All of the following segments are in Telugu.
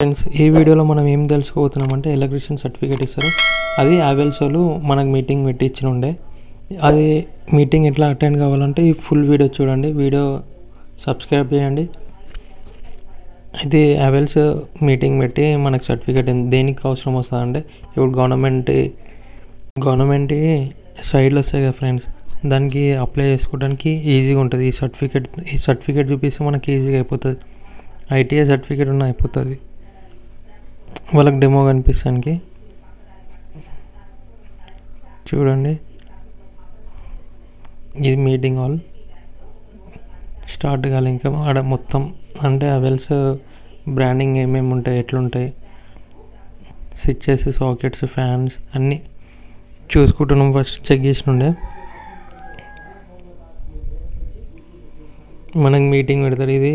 ఫ్రెండ్స్, ఈ వీడియోలో మనం ఏం తెలుసుకోబోతున్నామంటే ఎలక్ట్రీషియన్ సర్టిఫికేట్ ఇస్తారు. అది అవెల్స్ వాళ్ళు మనకు మీటింగ్ పెట్టి ఇచ్చినుండే. అది మీటింగ్ ఎట్లా అటెండ్ కావాలంటే ఈ ఫుల్ వీడియో చూడండి, వీడియో సబ్స్క్రైబ్ చేయండి. అయితే అవెల్స్ మీటింగ్ పెట్టి మనకు సర్టిఫికేట్ దేనికి అవసరం వస్తుందంటే, ఇప్పుడు గవర్నమెంట్ సైడ్లో వస్తాయి కదా ఫ్రెండ్స్, దానికి అప్లై చేసుకోవడానికి ఈజీగా ఉంటుంది. ఈ సర్టిఫికేట్ చూపిస్తే మనకి ఈజీగా అయిపోతుంది. ఐటీఐ సర్టిఫికేట్ ఉన్న అయిపోతుంది. వాళ్ళకి డెమో కనిపిస్తానికి చూడండి. ఇది మీటింగ్ హాల్ స్టార్ట్ కాలే ఇంకా. ఆడ మొత్తం అంటే అవెల్స్ బ్రాండింగ్ ఏమేమి ఉంటాయి, ఎట్లుంటాయి, స్విచ్చెస్, సాకెట్స్, ఫ్యాన్స్ అన్నీ చూసుకుంటున్నాం. ఫస్ట్ చెక్ చేసినుండే. మనకు మీటింగ్ పెడతారు. ఇది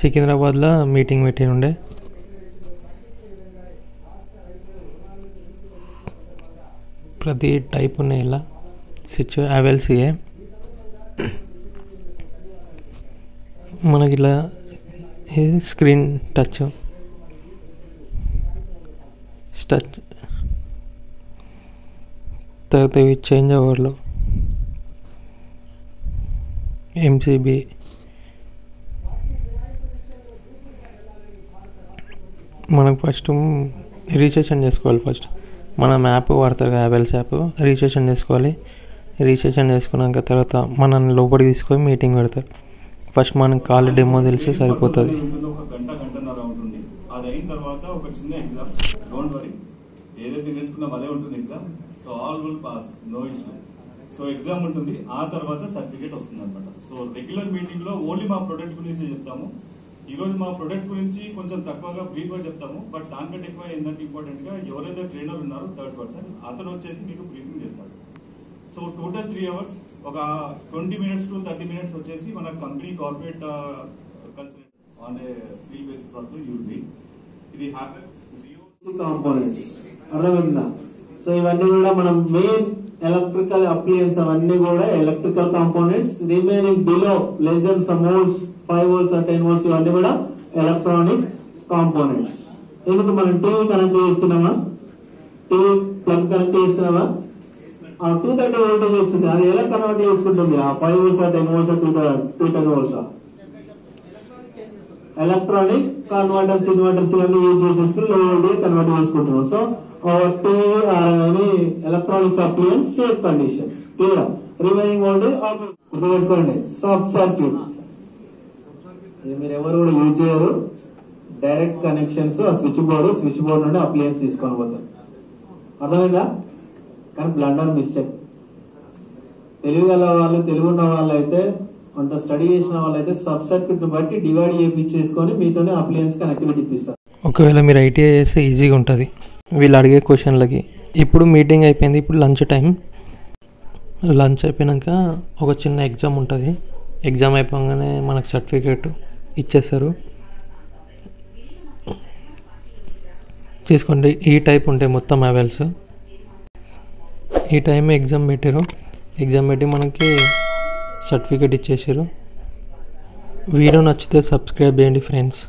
సికింద్రాబాద్లో మీటింగ్ పెట్టినుండే. ప్రతి టైప్ ఉన్నాయి ఇలా స్విచ్ అవెల్స్యే. మనకి ఇలా ఇది స్క్రీన్ టచ్ తర్వాత ఇవి చేంజ్ ఓవర్లు, ఎంసీబీ, మనకు ఫస్ట్ రిజిస్ట్రేషన్ చేసుకోవాలి. ఫస్ట్ మనం యాప్ వాడతారు కదా, అవెల్స్ యాప్, రిజిస్ట్రేషన్ చేసుకోవాలి. రిజిస్ట్రేషన్ చేసుకున్నాక తర్వాత మనల్ని లోపలికి తీసుకొని మీటింగ్ పెడతారు. ఫస్ట్ మనకి కాల్ డెమో తెలిసి సరిపోతుంది. అది అయిన తర్వాత ఒక చిన్న ఎగ్జామ్, డోంట్ వరీ, ఏదైతే నేర్చుకున్నాం అదే ఉంటుంది exam. So all will pass, no issue. So exam ఉంటుంది, ఆ తర్వాత సర్టిఫికేట్ వస్తుంది అనమాట. సో రెగ్యులర్ మీటింగ్ లో ఓన్లీ మా ప్రొడక్ట్ గురించి చెప్తాము. ఈ రోజు మా ప్రొడక్ట్ గురించి కొంచెం తక్కువగా బ్రీఫ్ గా చెప్తాము. బట్ దానికంటే ఎక్కువ ఏంటంటే ఇంపార్టెంట్ గా ఎవరైతే ట్రైనర్ ఉన్నారో థర్డ్ పర్సన్, అతను వచ్చేసి మీకు బ్రీఫింగ్ చేస్తాడు. సో టోటల్ 3 hours, ఒక 20 minutes to 30 minutes వచ్చేసి మన company corporate culture on a free basis వరకు యూ విల్ బి. ఇది హ్యాపెన్స్ కాంపోనెంట్స్ అర్థమైందా? సో ఇవన్నీ కూడా మనం మెయిన్ ఎలక్ట్రికల్ అప్లయన్స్ అవన్నీ కూడా electrical components. Remaining below less than some volts, 5 volts or 10 volts ఇవన్నీ కూడా ఎలక్ట్రానిక్స్ కాంపోనెంట్స్. ఎందుకు మనం టీవీ కనెక్ట్ చేస్తున్నామా, టీవీ ప్లగ్ కనెక్ట్ చేస్తున్నామా, 230 voltage వస్తుంది, అది ఎలా కన్వర్ట్ చేసుకుంటుంది? 5 volts or 10 volts or 210 volts? Electronics converters, inverters ఇవన్నీ యూజ్ చేసేసుకుని లో వోల్టేజ్ కన్వర్ట్ చేసుకుంటున్నాం. So electronics appliance safe conditions clear. Remaining voltage పెట్టుకోండి. సబ్ సర్క్యూట్ ఇది మీరు ఎవరు కూడా యూజ్ చేయరు. డైరెక్ట్ కనెక్షన్స్, ఆ స్విచ్ బోర్డు నుండి అప్లయన్స్ తీసుకొని పోతారు. అర్థమైందా? కానీ బ్లండర్ మిస్టేక్. తెలుగు ఉన్న వాళ్ళు అయితే, అంత స్టడీ చేసిన వాళ్ళైతే సబ్ సర్క్యూట్ ని బట్టి డివైడ్ చేయించేసుకొని మీతోనే అప్లయన్స్ కనెక్టివిటీ ఇప్పిస్తారు. ఒకవేళ మీరు ఐటీఐ చేస్తే ఈజీగా ఉంటుంది వీళ్ళు అడిగే క్వశ్చన్లకి. ఇప్పుడు మీటింగ్ అయిపోయింది, ఇప్పుడు లంచ్ టైం. లంచ్ అయిపోయాక ఒక చిన్న ఎగ్జామ్ ఉంటుంది. ఎగ్జామ్ అయిపోగానే మనకు సర్టిఫికేట్ ఇచ్చేస్తారు. తీసుకోండి. ఈ టైప్ ఉంటాయి మొత్తం అవెల్స్. ఈ టైం ఎగ్జామ్ పెట్టారు. ఎగ్జామ్ పెట్టి మనకి సర్టిఫికేట్ ఇచ్చేసారు. వీడియో నచ్చితే సబ్స్క్రైబ్ చేయండి ఫ్రెండ్స్.